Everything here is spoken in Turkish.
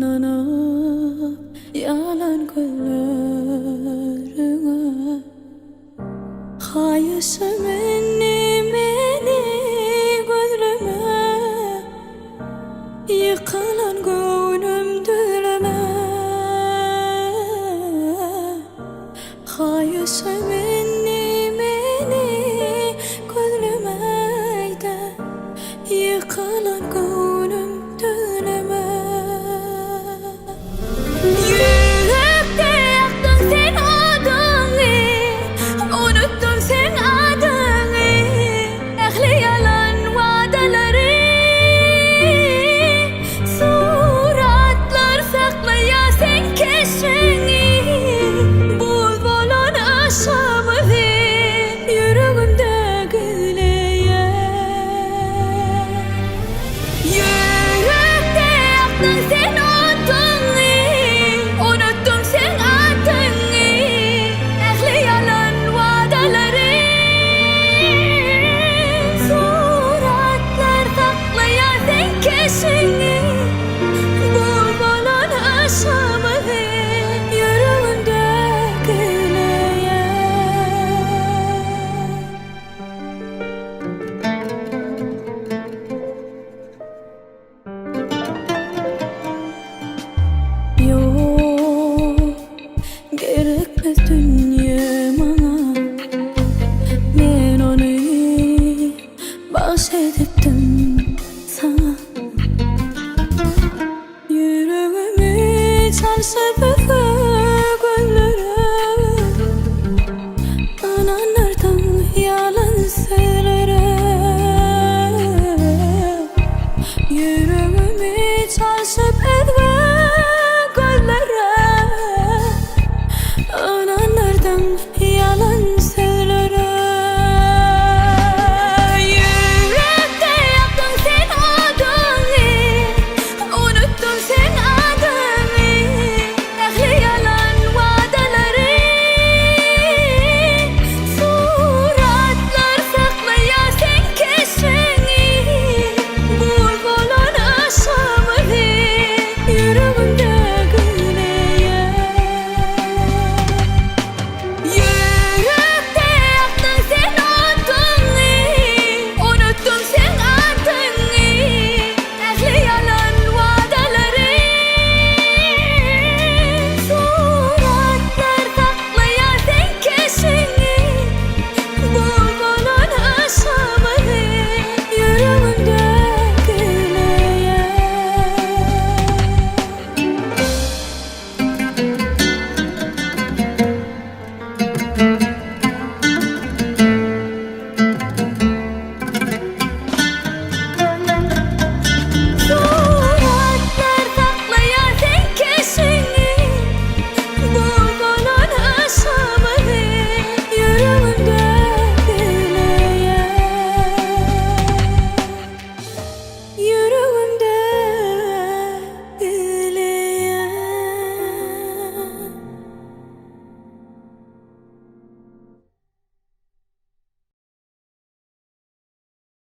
inanıp yalan gözlerine hayırsın meni gözleme yıkılan gönlüm döleme hayırsın meni gözlemeyde yıkılan gönlüm döleme. Yürekte yaktın sen adını, unuttum sen adını, ahli yalan vadaları, suratlar saklaya sen keşini, bolun aşamını yüreğimde gizleyan. Yürekte yaktın sen adını, unuttum sen adını, ahli yalan vadaları, suratlar saklayan sen keşini, bolun aşamını yüreğimde gizleyan. Yok, gerekmez dünya bana, ben onu bahşediptim sana. Yüreğimi çalsa bugün